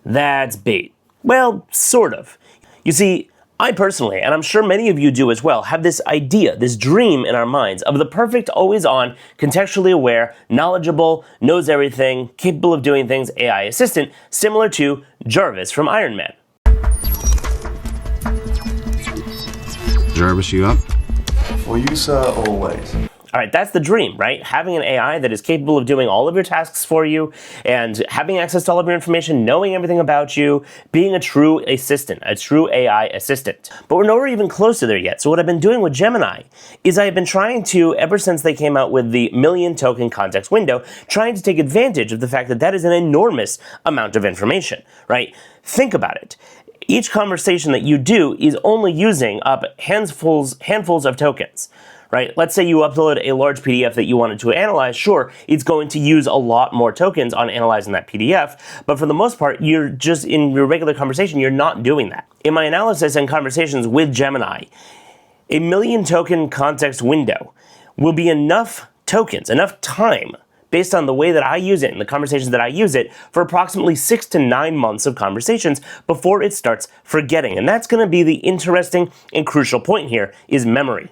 That's bait. Well, sort of. You see, I personally, and I'm sure many of you do as well, have this idea, this dream in our minds of the perfect, always-on, contextually aware, knowledgeable, knows everything, capable of doing things AI assistant, similar to Jarvis from Iron Man. Jarvis, you up? For you, sir, always. All right, that's the dream, right? Having an AI that is capable of doing all of your tasks for you and having access to all of your information, knowing everything about you, being a true assistant, a true AI assistant. But we're nowhere even close to there yet. So what I've been doing with Gemini is I've been trying to, ever since they came out with the million token context window, trying to take advantage of the fact that that is an enormous amount of information, right? Think about it. Each conversation that you do is only using up handfuls of tokens. Right? Let's say you upload a large PDF that you wanted to analyze. Sure, it's going to use a lot more tokens on analyzing that PDF, but for the most part, you're just in your regular conversation, you're not doing that. In my analysis and conversations with Gemini, a million token context window will be enough tokens, enough time, based on the way that I use it and the conversations that I use it, for approximately 6 to 9 months of conversations before it starts forgetting. And that's going to be the interesting and crucial point here, is memory.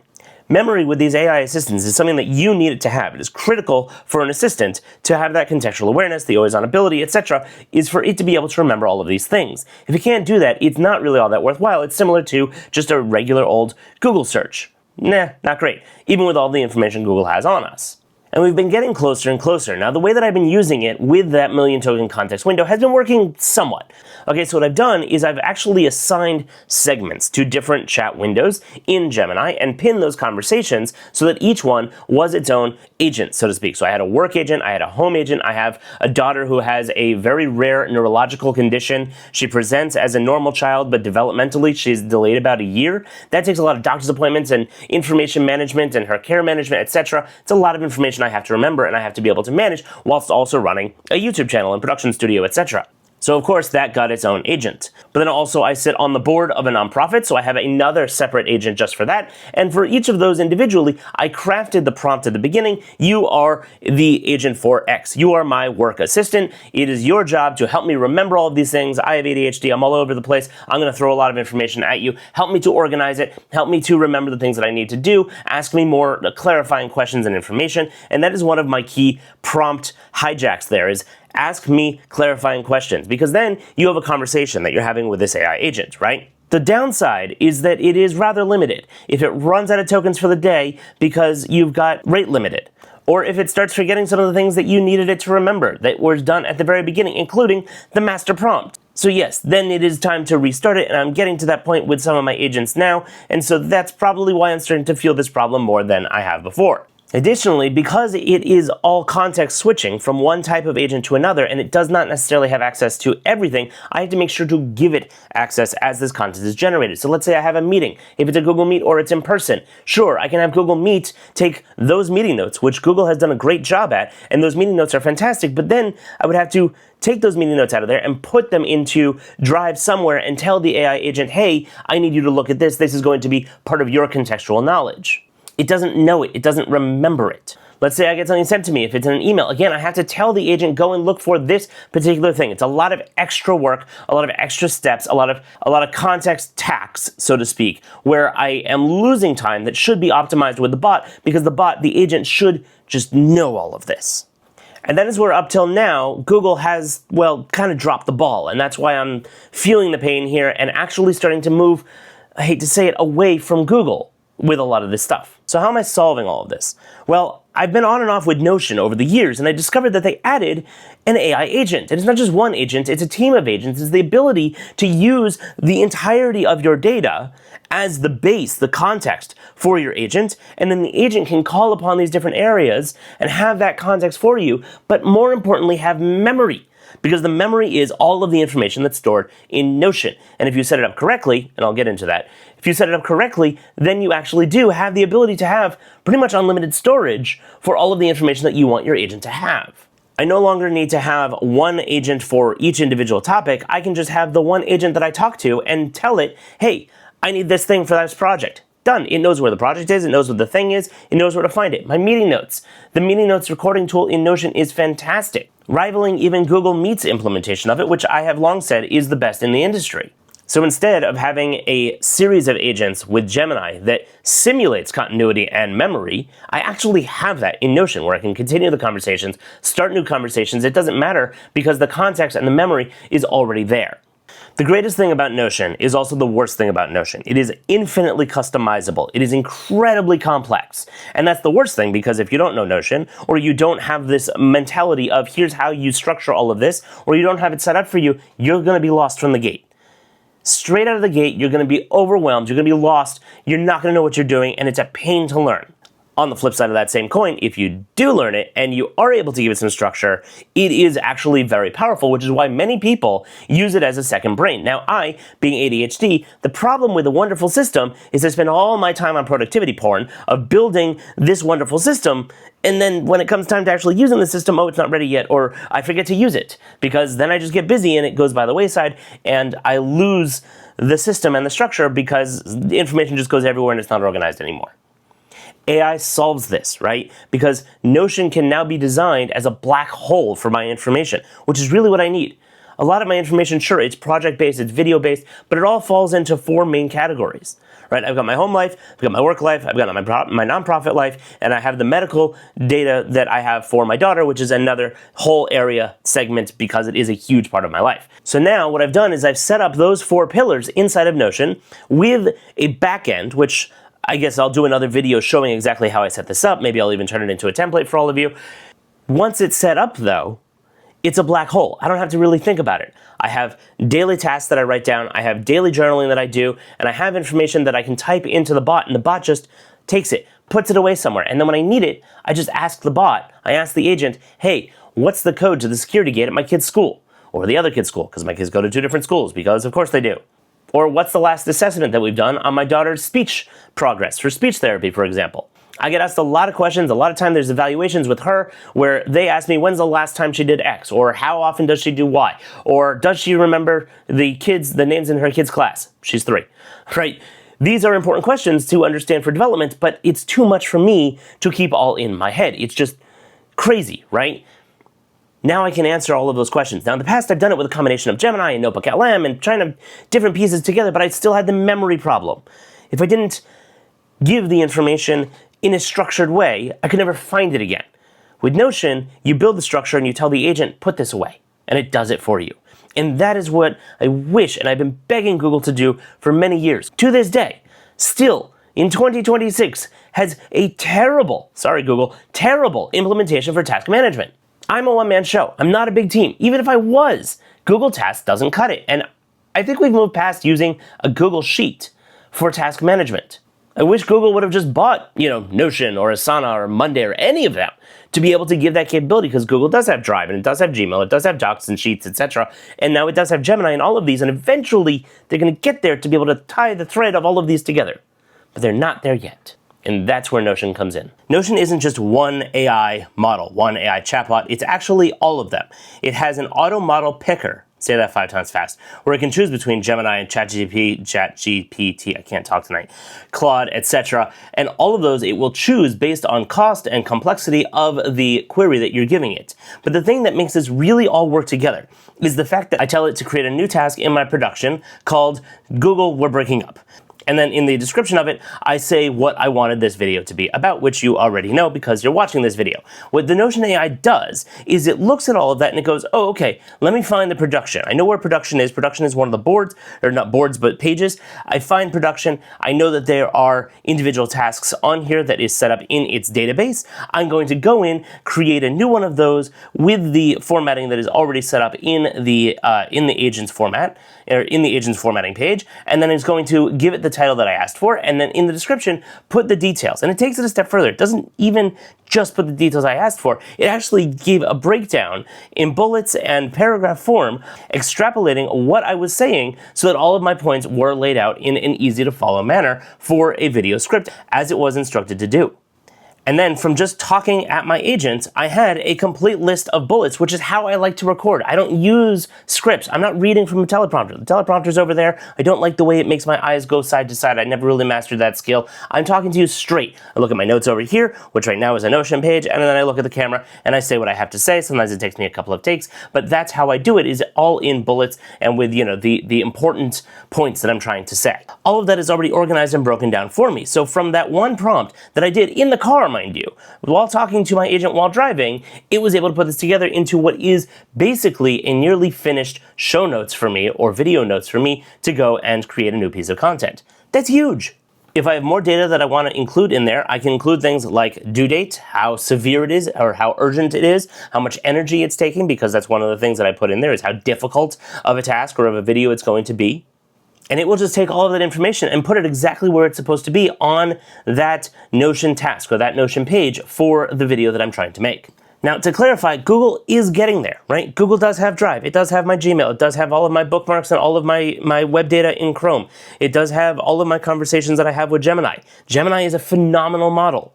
Memory with these AI assistants is something that you need it to have. It is critical for an assistant to have that contextual awareness, the always-on ability, etc., is for it to be able to remember all of these things. If it can't do that, it's not really all that worthwhile. It's similar to just a regular old Google search. Nah, not great, even with all the information Google has on us. And we've been getting closer and closer. Now, the way that I've been using it with that million token context window has been working somewhat. Okay, so what I've done is I've actually assigned segments to different chat windows in Gemini and pinned those conversations so that each one was its own agent, so to speak. So I had a work agent, I had a home agent, I have a daughter who has a very rare neurological condition. She presents as a normal child, but developmentally she's delayed about a year. That takes a lot of doctor's appointments and information management and her care management, etc. It's a lot of information I have to remember and I have to be able to manage whilst also running a YouTube channel and production studio, etc. So of course that got its own agent. But then also I sit on the board of a nonprofit, so I have another separate agent just for that. And for each of those individually, I crafted the prompt at the beginning. You are the agent for X. You are my work assistant. It is your job to help me remember all of these things. I have ADHD, I'm all over the place. I'm gonna throw a lot of information at you. Help me to organize it. Help me to remember the things that I need to do. Ask me more clarifying questions and information. And that is one of my key prompt hijacks there, is ask me clarifying questions, because then you have a conversation that you're having with this AI agent, right? The downside is that it is rather limited. If it runs out of tokens for the day because you've got rate limited, or if it starts forgetting some of the things that you needed it to remember that was done at the very beginning, including the master prompt. So yes, then it is time to restart it, and I'm getting to that point with some of my agents now, and so that's probably why I'm starting to feel this problem more than I have before. Additionally, because it is all context switching from one type of agent to another, and it does not necessarily have access to everything, I have to make sure to give it access as this content is generated. So let's say I have a meeting. If it's a Google Meet or it's in person, sure, I can have Google Meet take those meeting notes, which Google has done a great job at, and those meeting notes are fantastic, but then I would have to take those meeting notes out of there and put them into Drive somewhere and tell the AI agent, hey, I need you to look at this. This is going to be part of your contextual knowledge. It doesn't know it. It doesn't remember it. Let's say I get something sent to me. If it's in an email, again, I have to tell the agent, go and look for this particular thing. It's a lot of extra work, a lot of extra steps, a lot of context tax, so to speak, where I am losing time that should be optimized with the bot, because the agent should just know all of this. And that is where up till now, Google has, well, kind of dropped the ball. And that's why I'm feeling the pain here and actually starting to move, I hate to say it, away from Google with a lot of this stuff. So how am I solving all of this? Well, I've been on and off with Notion over the years, and I discovered that they added an AI agent. And it's not just one agent, it's a team of agents. It's the ability to use the entirety of your data as the base, the context for your agent, and then the agent can call upon these different areas and have that context for you, but more importantly, have memory. Because the memory is all of the information that's stored in Notion. And if you set it up correctly, and I'll get into that, if you set it up correctly, then you actually do have the ability to have pretty much unlimited storage for all of the information that you want your agent to have. I no longer need to have one agent for each individual topic. I can just have the one agent that I talk to and tell it, hey, I need this thing for this project. Done. It knows where the project is, it knows what the thing is, it knows where to find it. My meeting notes. The meeting notes recording tool in Notion is fantastic. rivaling even Google Meet's implementation of it, which I have long said is the best in the industry. So instead of having a series of agents with Gemini that simulates continuity and memory, I actually have that in Notion where I can continue the conversations, start new conversations. It doesn't matter because the context and the memory is already there. The greatest thing about Notion is also the worst thing about Notion. It is infinitely customizable. It is incredibly complex. And that's the worst thing because if you don't know Notion, or you don't have this mentality of here's how you structure all of this, or you don't have it set up for you, you're going to be lost from the gate. Straight out of the gate, you're going to be overwhelmed, you're going to be lost, you're not going to know what you're doing, and it's a pain to learn. On the flip side of that same coin, if you do learn it and you are able to give it some structure, it is actually very powerful, which is why many people use it as a second brain. Now, I, being ADHD, the problem with a wonderful system is I spend all my time on productivity porn of building this wonderful system, and then when it comes time to actually using the system, oh, it's not ready yet, or I forget to use it, because then I just get busy and it goes by the wayside, and I lose the system and the structure because the information just goes everywhere and it's not organized anymore. AI solves this, right? Because Notion can now be designed as a black hole for my information, which is really what I need. A lot of my information, sure, it's project-based, it's video-based, but it all falls into 4 main categories, right? I've got my home life, I've got my work life, I've got my nonprofit life, and I have the medical data that I have for my daughter, which is another whole area segment because it is a huge part of my life. So now what I've done is I've set up those 4 pillars inside of Notion with a backend, which I guess I'll do another video showing exactly how I set this up. Maybe I'll even turn it into a template for all of you. Once it's set up, though, it's a black hole. I don't have to really think about it. I have daily tasks that I write down, I have daily journaling that I do, and I have information that I can type into the bot, and the bot just takes it, puts it away somewhere, and then when I need it, I just ask the bot, I ask the agent, hey, what's the code to the security gate at my kid's school? Or the other kid's school, because my kids go to 2 different schools, because of course they do. Or what's the last assessment that we've done on my daughter's speech progress for speech therapy, for example. I get asked a lot of questions. A lot of time there's evaluations with her where they ask me when's the last time she did X, or how often does she do Y, or does she remember the names in her kids' class? She's 3, right? These are important questions to understand for development, but it's too much for me to keep all in my head. It's just crazy, right? Now I can answer all of those questions. Now in the past I've done it with a combination of Gemini and Notebook LM and trying to different pieces together, but I still had the memory problem. If I didn't give the information in a structured way, I could never find it again. With Notion, you build the structure and you tell the agent, put this away, and it does it for you. And that is what I wish, and I've been begging Google to do for many years. To this day, still, in 2026, has a terrible implementation for task management. I'm a one-man show. I'm not a big team. Even if I was, Google Tasks doesn't cut it. And I think we've moved past using a Google Sheet for task management. I wish Google would have just bought, Notion or Asana or Monday or any of them to be able to give that capability, because Google does have Drive and it does have Gmail, it does have Docs and Sheets, etc. And now it does have Gemini and all of these, and eventually they're going to get there to be able to tie the thread of all of these together. But they're not there yet. And that's where Notion comes in. Notion isn't just one AI model, one AI chatbot. It's actually all of them. It has an auto model picker, say that 5 times fast, where it can choose between Gemini and ChatGPT, I can't talk tonight, Claude, etc. And all of those it will choose based on cost and complexity of the query that you're giving it. But the thing that makes this really all work together is the fact that I tell it to create a new task in my production called Google, We're Breaking Up. And then in the description of it, I say what I wanted this video to be about, which you already know because you're watching this video. What the Notion AI does is it looks at all of that and it goes, oh, okay, let me find the production. I know where production is. Production is one of the boards, or not boards, but pages. I find production. I know that there are individual tasks on here that is set up in its database. I'm going to go in, create a new one of those with the formatting that is already set up in the agent's format, or in the agent's formatting page, and then it's going to give it the title that I asked for, and then in the description, put the details. And it takes it a step further. It doesn't even just put the details I asked for. It actually gave a breakdown in bullets and paragraph form, extrapolating what I was saying so that all of my points were laid out in an easy to follow manner for a video script, as it was instructed to do. And then from just talking at my agent, I had a complete list of bullets, which is how I like to record. I don't use scripts. I'm not reading from a teleprompter. The teleprompter's over there. I don't like the way it makes my eyes go side to side. I never really mastered that skill. I'm talking to you straight. I look at my notes over here, which right now is a Notion page, and then I look at the camera and I say what I have to say. Sometimes it takes me a couple of takes, but that's how I do it, is all in bullets and with, the important points that I'm trying to say. All of that is already organized and broken down for me. So from that one prompt that I did in the car, mind you, while talking to my agent while driving, it was able to put this together into what is basically a nearly finished show notes for me, or video notes for me, to go and create a new piece of content. That's huge. If I have more data that I want to include in there, I can include things like due date, how severe it is or how urgent it is, how much energy it's taking, because that's one of the things that I put in there, is how difficult of a task or of a video it's going to be. And it will just take all of that information and put it exactly where it's supposed to be on that Notion task or that Notion page for the video that I'm trying to make. Now, to clarify, Google is getting there, right? Google does have Drive. It does have my Gmail. It does have all of my bookmarks and all of my web data in Chrome. It does have all of my conversations that I have with Gemini. Gemini is a phenomenal model,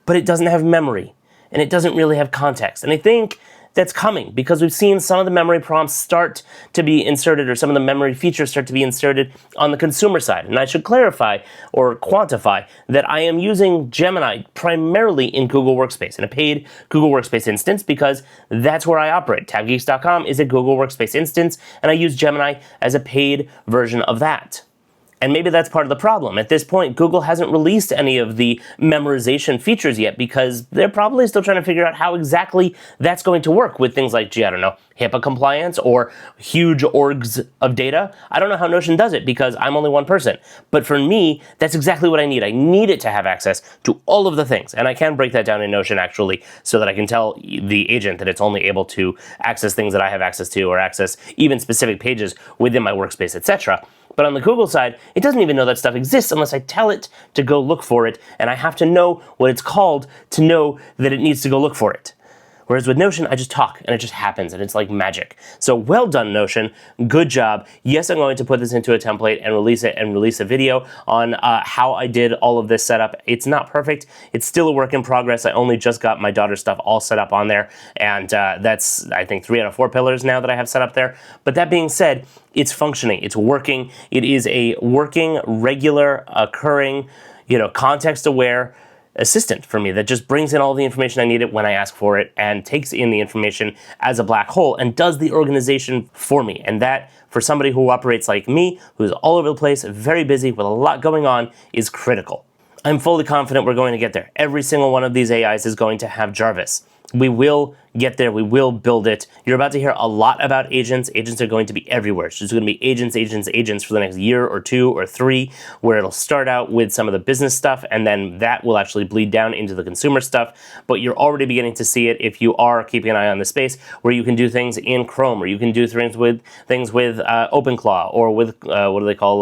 but it doesn't have memory, and it doesn't really have context. And I think that's coming because we've seen some of the memory prompts start to be inserted, or some of the memory features start to be inserted on the consumer side. And I should clarify or quantify that I am using Gemini primarily in Google Workspace, in a paid Google Workspace instance, because that's where I operate. TabGeeks.com is a Google Workspace instance, and I use Gemini as a paid version of that. And maybe that's part of the problem. At this point, Google hasn't released any of the memorization features yet because they're probably still trying to figure out how exactly that's going to work with things like, HIPAA compliance or huge orgs of data. I don't know how Notion does it because I'm only one person. But for me, that's exactly what I need. I need it to have access to all of the things. And I can break that down in Notion actually, so that I can tell the agent that it's only able to access things that I have access to, or access even specific pages within my workspace, etc. But on the Google side, it doesn't even know that stuff exists unless I tell it to go look for it, and I have to know what it's called to know that it needs to go look for it. Whereas with Notion, I just talk, and it just happens, and it's like magic. So well done, Notion. Good job. Yes, I'm going to put this into a template and release it, and release a video on how I did all of this setup. It's not perfect. It's still a work in progress. I only just got my daughter's stuff all set up on there, and that's, I think, 3 out of 4 pillars now that I have set up there. But that being said, it's functioning. It's working. It is a working, regular, occurring, context-aware assistant for me that just brings in all the information I need it when I ask for it, and takes in the information as a black hole and does the organization for me. And that, for somebody who operates like me, who's all over the place, very busy with a lot going on, is critical. I'm fully confident we're going to get there. Every single one of these AIs is going to have Jarvis. We will get there. We will build it. You're about to hear a lot about agents. Agents are going to be everywhere. It's just going to be agents, agents, agents for the next year or 2 or 3, where it'll start out with some of the business stuff, and then that will actually bleed down into the consumer stuff. But you're already beginning to see it if you are keeping an eye on the space, where you can do things in Chrome, or you can do things with OpenClaw, or with what do they call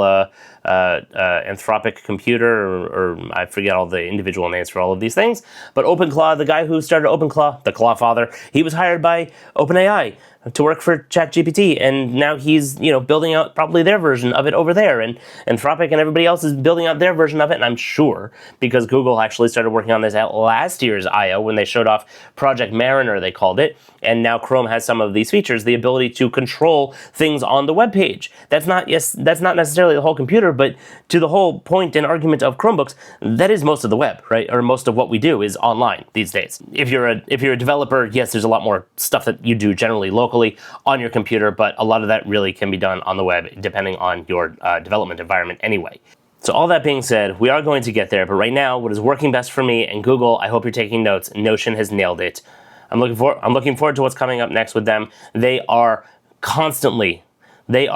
Anthropic Computer, or I forget all the individual names for all of these things. But OpenClaw, the guy who started OpenClaw, the Claw father, he was hired by OpenAI to work for ChatGPT, and now he's building out probably their version of it over there, and Anthropic and everybody else is building out their version of it. And I'm sure because Google actually started working on this at last year's I/O when they showed off Project Mariner, they called it, and now Chrome has some of these features, the ability to control things on the web page. That's not necessarily the whole computer, but to the whole point and argument of Chromebooks, that is most of the web, right? Or most of what we do is online these days. If you're a developer, yes, there's a lot more stuff that you do generally locally on your computer, but a lot of that really can be done on the web, depending on your development environment anyway. So all that being said, we are going to get there, but right now, what is working best for me and Google, I hope you're taking notes, Notion has nailed it. I'm looking forward to what's coming up next with them. They are cooking. They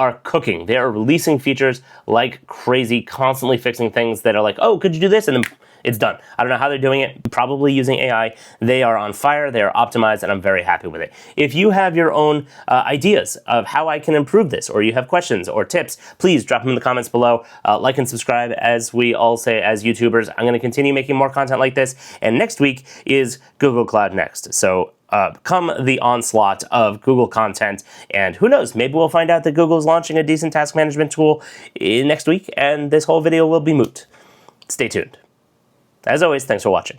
are releasing features like crazy, constantly fixing things that are like, oh, could you do this? And then it's done. I don't know how they're doing it, probably using AI. They are on fire, they are optimized, and I'm very happy with it. If you have your own ideas of how I can improve this, or you have questions or tips, please drop them in the comments below. Like and subscribe, as we all say as YouTubers. I'm gonna continue making more content like this, and next week is Google Cloud Next. So come the onslaught of Google content, and who knows, maybe we'll find out that Google's launching a decent task management tool next week, and this whole video will be moot. Stay tuned. As always, thanks for watching.